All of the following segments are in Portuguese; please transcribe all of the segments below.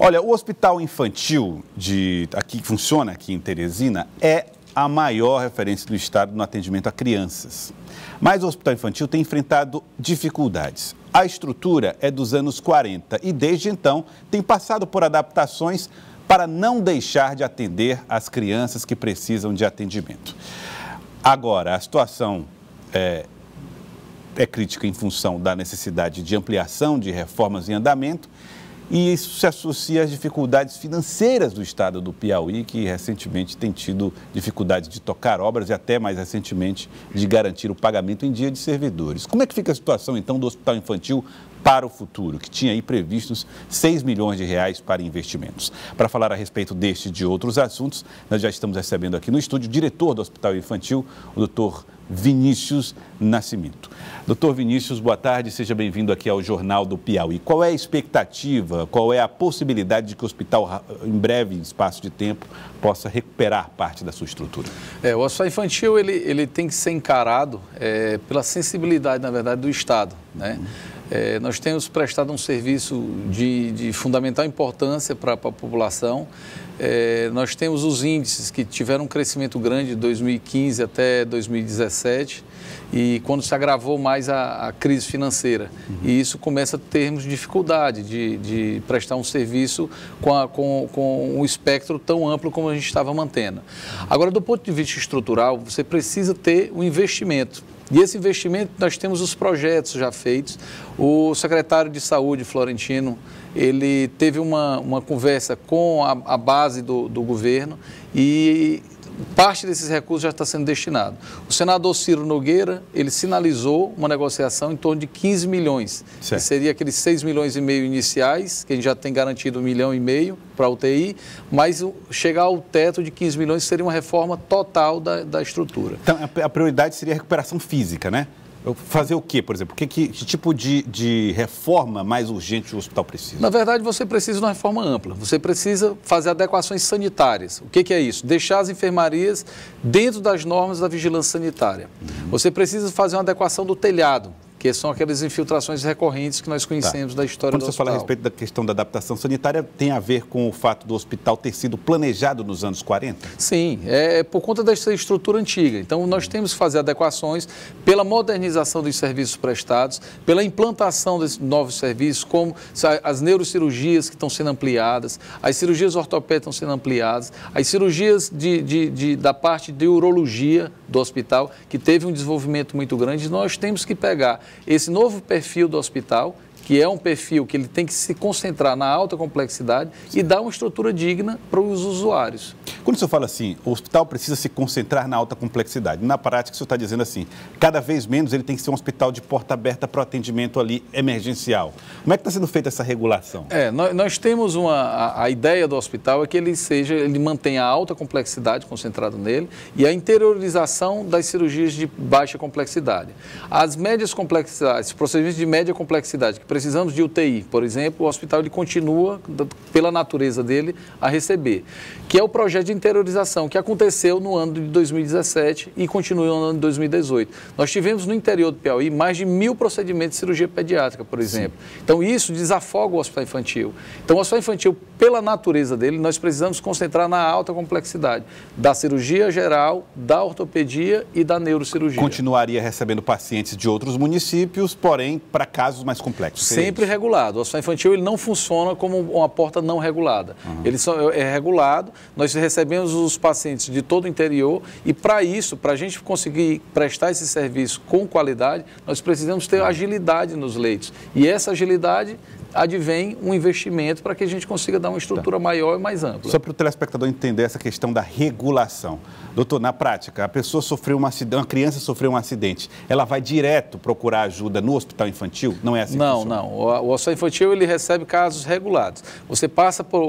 Olha, o Hospital Infantil que funciona aqui em Teresina é a maior referência do estado no atendimento a crianças. Mas o Hospital Infantil tem enfrentado dificuldades. A estrutura é dos anos 40 e, desde então, tem passado por adaptações para não deixar de atender as crianças que precisam de atendimento. Agora, a situação é crítica em função da necessidade de ampliação de reformas em andamento e isso se associa às dificuldades financeiras do estado do Piauí, que recentemente tem tido dificuldades de tocar obras e até mais recentemente de garantir o pagamento em dia de servidores. Como é que fica a situação, então, do Hospital Infantil para o futuro, que tinha aí previstos 6 milhões de reais para investimentos? Para falar a respeito deste e de outros assuntos, nós já estamos recebendo aqui no estúdio o diretor do Hospital Infantil, o doutor Vinícius Nascimento. Doutor Vinícius, boa tarde, seja bem-vindo aqui ao Jornal do Piauí. Qual é a expectativa, qual é a possibilidade de que o hospital, em breve espaço de tempo, possa recuperar parte da sua estrutura? O Hospital Infantil ele tem que ser encarado pela sensibilidade, na verdade, do Estado, né? Nós temos prestado um serviço de fundamental importância para a população. Nós temos os índices que tiveram um crescimento grande de 2015 até 2017 e quando se agravou mais a crise financeira. E isso começa a termos dificuldade de prestar um serviço com um espectro tão amplo como a gente estava mantendo. Agora, do ponto de vista estrutural, você precisa ter um investimento. E esse investimento, nós temos os projetos já feitos. O secretário de Saúde, Florentino, ele teve uma conversa com a base do governo e parte desses recursos já está sendo destinado. O senador Ciro Nogueira, ele sinalizou uma negociação em torno de 15 milhões, certo, que seria aqueles 6 milhões e meio iniciais, que a gente já tem garantido 1,5 milhão para a UTI, mas chegar ao teto de 15 milhões seria uma reforma total da estrutura. Então, a prioridade seria a recuperação física, né? Fazer o quê, por exemplo? Que tipo de reforma mais urgente o hospital precisa? Na verdade, você precisa de uma reforma ampla. Você precisa fazer adequações sanitárias. O que é isso? Deixar as enfermarias dentro das normas da vigilância sanitária. Você precisa fazer uma adequação do telhado, que são aquelas infiltrações recorrentes que nós conhecemos da história do hospital. Quando você fala a respeito da questão da adaptação sanitária, tem a ver com o fato do hospital ter sido planejado nos anos 40? Sim, é por conta dessa estrutura antiga. Então, nós temos que fazer adequações pela modernização dos serviços prestados, pela implantação desses novos serviços, como as neurocirurgias que estão sendo ampliadas, as cirurgias ortopédicas estão sendo ampliadas, as cirurgias da parte de urologia do hospital, que teve um desenvolvimento muito grande. Nós temos que pegar esse novo perfil do hospital, que é um perfil que ele tem que se concentrar na alta complexidade e dar uma estrutura digna para os usuários. Quando o senhor fala assim, o hospital precisa se concentrar na alta complexidade, na prática o senhor está dizendo assim, cada vez menos ele tem que ser um hospital de porta aberta para o atendimento ali emergencial. Como é que está sendo feita essa regulação? Nós temos a ideia do hospital é que ele mantenha a alta complexidade concentrada nele e a interiorização das cirurgias de baixa complexidade. As médias complexidades, procedimentos de média complexidade, que precisamos de UTI, por exemplo, o hospital ele continua, pela natureza dele, a receber, que é o projeto de interiorização que aconteceu no ano de 2017 e continua no ano de 2018. Nós tivemos no interior do Piauí mais de 1.000 procedimentos de cirurgia pediátrica, por exemplo. Sim. Então, isso desafoga o hospital infantil. Então, o hospital infantil, pela natureza dele, nós precisamos concentrar na alta complexidade da cirurgia geral, da ortopedia e da neurocirurgia. Continuaria recebendo pacientes de outros municípios, porém, para casos mais complexos. Sempre regulado. O hospital infantil ele não funciona como uma porta não regulada. Ele só é regulado, nós recebemos os pacientes de todo o interior e para isso, para a gente conseguir prestar esse serviço com qualidade, nós precisamos ter agilidade nos leitos. E essa agilidade advém um investimento para que a gente consiga dar uma estrutura maior e mais ampla. Só para o telespectador entender essa questão da regulação. Doutor, na prática, a pessoa sofreu um acidente, uma criança sofreu um acidente, ela vai direto procurar ajuda no hospital infantil? Não é assim que funciona? Não. O hospital infantil ele recebe casos regulados. Você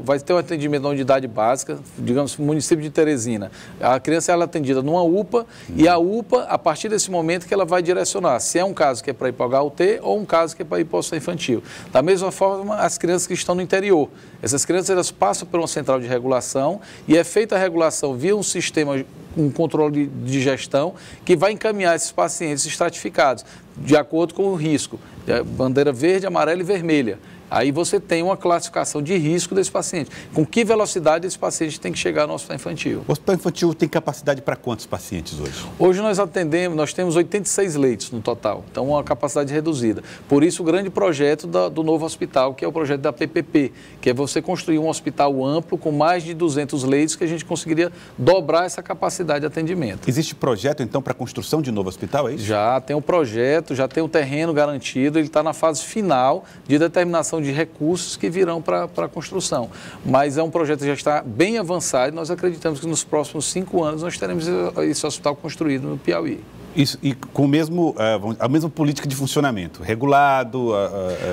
vai ter um atendimento na unidade básica, digamos, no município de Teresina. A criança ela é atendida numa UPA e a UPA, a partir desse momento que ela vai direcionar se é um caso que é para ir para o HUT ou um caso que é para ir para o hospital infantil. Da mesma forma, as crianças que estão no interior. Essas crianças elas passam por uma central de regulação e é feita a regulação via um sistema, um controle de gestão que vai encaminhar esses pacientes estratificados de acordo com o risco, bandeira verde, amarela e vermelha. Aí você tem uma classificação de risco desse paciente. Com que velocidade esse paciente tem que chegar no hospital infantil? O hospital infantil tem capacidade para quantos pacientes hoje? Hoje nós temos 86 leitos no total, então uma capacidade reduzida. Por isso o grande projeto do novo hospital, que é o projeto da PPP, que é você construir um hospital amplo com mais de 200 leitos, que a gente conseguiria dobrar essa capacidade de atendimento. Existe projeto, então, para a construção de novo hospital, é isso? Já tem o projeto, já tem o terreno garantido, ele está na fase final de determinação de recursos que virão para a construção. Mas é um projeto que já está bem avançado e nós acreditamos que nos próximos 5 anos nós teremos esse hospital construído no Piauí. Isso, e com a mesma política de funcionamento, regulado,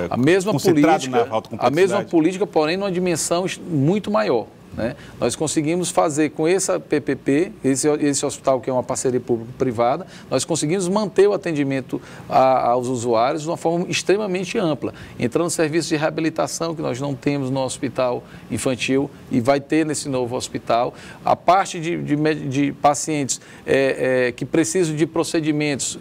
a mesma concentrado na alta complexidade. A mesma política, porém, numa dimensão muito maior. Né? Nós conseguimos fazer com essa PPP, esse hospital que é uma parceria público-privada, nós conseguimos manter o atendimento aos usuários de uma forma extremamente ampla, entrando no serviço de reabilitação que nós não temos no hospital infantil e vai ter nesse novo hospital, a parte de pacientes que precisam de procedimentos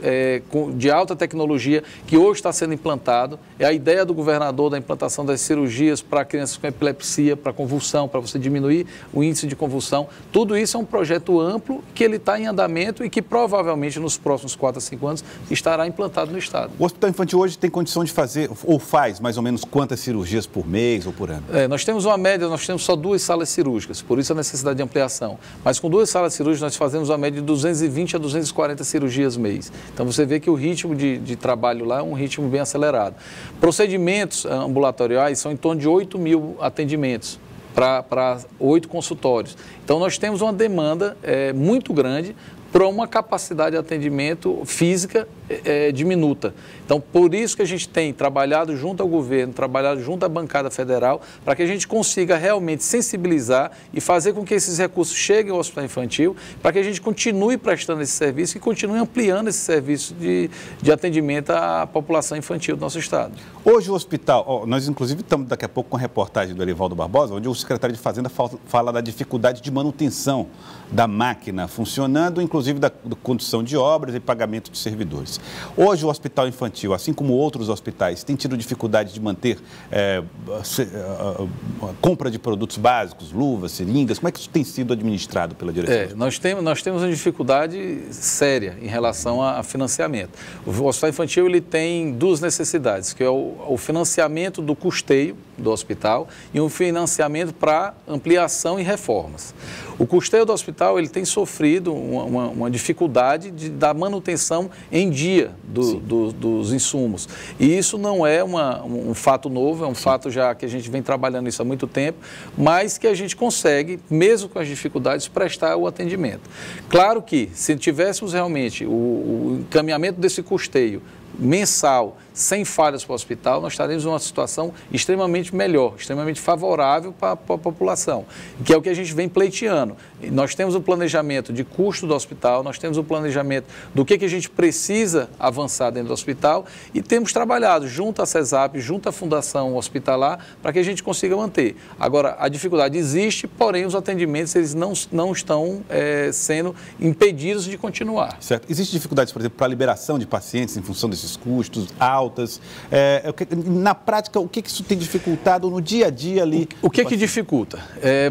de alta tecnologia que hoje está sendo implantado, é a ideia do governador da implantação das cirurgias para crianças com epilepsia, para convulsão, para você diminuir o índice de convulsão. Tudo isso é um projeto amplo que ele está em andamento e que provavelmente nos próximos 4 a 5 anos estará implantado no estado. O hospital infantil hoje tem condição de fazer, ou faz mais ou menos quantas cirurgias por mês ou por ano? Nós temos uma média, nós temos só 2 salas cirúrgicas, por isso a necessidade de ampliação. Mas com 2 salas cirúrgicas nós fazemos uma média de 220 a 240 cirurgias mês. Então você vê que o ritmo de trabalho lá é um ritmo bem acelerado. Procedimentos ambulatoriais são em torno de 8.000 atendimentos para 8 consultórios. Então, nós temos uma demanda muito grande para uma capacidade de atendimento física diminuta. Então, por isso que a gente tem trabalhado junto ao governo, trabalhado junto à bancada federal, para que a gente consiga realmente sensibilizar e fazer com que esses recursos cheguem ao hospital infantil, para que a gente continue prestando esse serviço e continue ampliando esse serviço de atendimento à população infantil do nosso estado. Hoje o hospital, nós inclusive estamos daqui a pouco com a reportagem do Erivaldo Barbosa, onde o secretário de Fazenda fala da dificuldade de manutenção da máquina funcionando, inclusive da condução de obras e pagamento de servidores. Hoje o hospital infantil, assim como outros hospitais, tem tido dificuldade de manter compra de produtos básicos, luvas, seringas. Como é que isso tem sido administrado pela direção? Nós temos uma dificuldade séria em relação a financiamento. O hospital infantil ele tem 2 necessidades, que é o financiamento do custeio do hospital e um financiamento para ampliação e reformas. O custeio do hospital ele tem sofrido uma dificuldade da manutenção em dia dos insumos. E isso não é um fato novo, é um fato já que a gente vem trabalhando isso há muito tempo, mas que a gente consegue, mesmo com as dificuldades, prestar o atendimento. Claro que, se tivéssemos realmente o encaminhamento desse custeio mensal, sem falhas para o hospital, nós estaremos numa situação extremamente melhor, extremamente favorável para a população, que é o que a gente vem pleiteando. Nós temos o planejamento de custo do hospital, nós temos o planejamento do que a gente precisa avançar dentro do hospital e temos trabalhado junto à CESAP, junto à Fundação Hospitalar, para que a gente consiga manter. Agora, a dificuldade existe, porém os atendimentos eles não estão sendo impedidos de continuar. Certo. Existem dificuldades, por exemplo, para a liberação de pacientes em função desses custos altas? Na prática, o que isso tem dificultado no dia a dia ali? O que dificulta?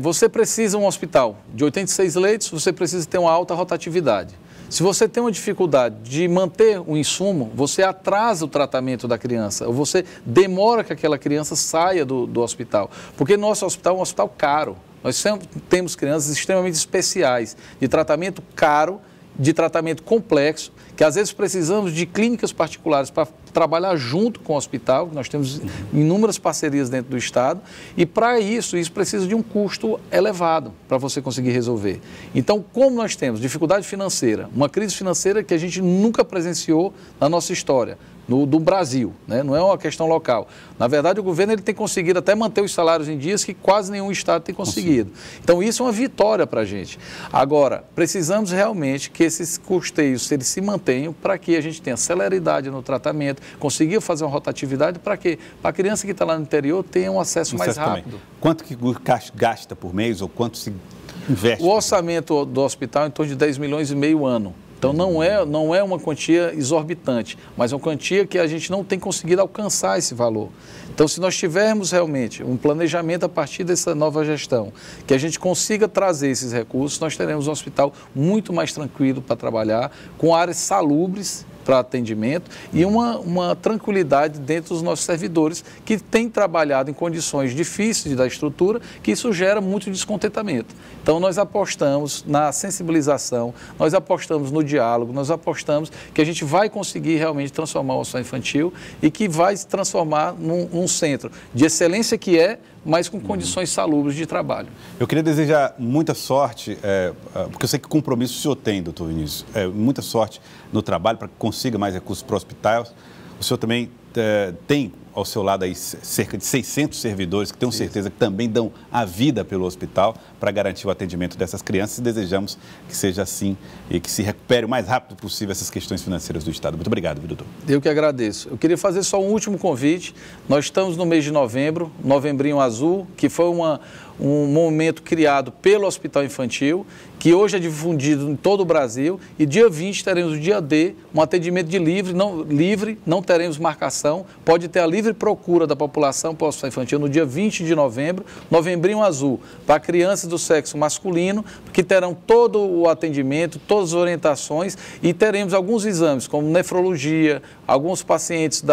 Você precisa um hospital de 86 leitos, você precisa ter uma alta rotatividade. Se você tem uma dificuldade de manter o insumo, você atrasa o tratamento da criança, ou você demora que aquela criança saia do hospital. Porque nosso hospital é um hospital caro. Nós sempre temos crianças extremamente especiais, de tratamento caro, de tratamento complexo, que às vezes precisamos de clínicas particulares para trabalhar junto com o hospital, nós temos inúmeras parcerias dentro do estado, e para isso precisa de um custo elevado para você conseguir resolver. Então, como nós temos dificuldade financeira, uma crise financeira que a gente nunca presenciou na nossa história, do Brasil, né? Não é uma questão local. Na verdade, o governo ele tem conseguido até manter os salários em dias que quase nenhum estado tem conseguido. Então, isso é uma vitória para a gente. Agora, precisamos realmente que esses custeios eles se mantenham para que a gente tenha celeridade no tratamento, conseguir fazer uma rotatividade para que a criança que está lá no interior tenha um acesso mais rápido. Também. Quanto que gasta por mês ou quanto se investe? O orçamento do hospital é em torno de 10 milhões e meio ano. Então, não é uma quantia exorbitante, mas é uma quantia que a gente não tem conseguido alcançar esse valor. Então, se nós tivermos realmente um planejamento a partir dessa nova gestão, que a gente consiga trazer esses recursos, nós teremos um hospital muito mais tranquilo para trabalhar, com áreas salubres para atendimento e uma tranquilidade dentro dos nossos servidores que têm trabalhado em condições difíceis da estrutura, que isso gera muito descontentamento. Então, nós apostamos na sensibilização, nós apostamos no diálogo, nós apostamos que a gente vai conseguir realmente transformar o hospital infantil e que vai se transformar num centro de excelência que mas com condições salubres de trabalho. Eu queria desejar muita sorte, porque eu sei que compromisso o senhor tem, doutor Vinícius, muita sorte no trabalho para que consiga mais recursos para o hospital. O senhor também tem ao seu lado aí cerca de 600 servidores que tenho certeza que também dão a vida pelo hospital para garantir o atendimento dessas crianças e desejamos que seja assim e que se recupere o mais rápido possível essas questões financeiras do Estado. Muito obrigado, doutor. Eu que agradeço. Eu queria fazer só um último convite. Nós estamos no mês de novembro, Novembrinho Azul, que foi um momento criado pelo Hospital Infantil, que hoje é difundido em todo o Brasil, e dia 20 teremos o dia D, um atendimento de livre, não teremos marcação, pode ter a livre procura da população para o Hospital Infantil no dia 20 de novembro, Novembrinho Azul, para crianças do sexo masculino, que terão todo o atendimento, todas as orientações e teremos alguns exames, como nefrologia, alguns pacientes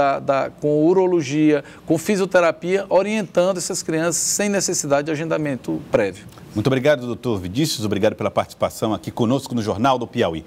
com urologia, com fisioterapia, orientando essas crianças sem necessidade de agendamento prévio. Muito obrigado, doutor Vinícius. Obrigado pela participação aqui conosco no Jornal do Piauí.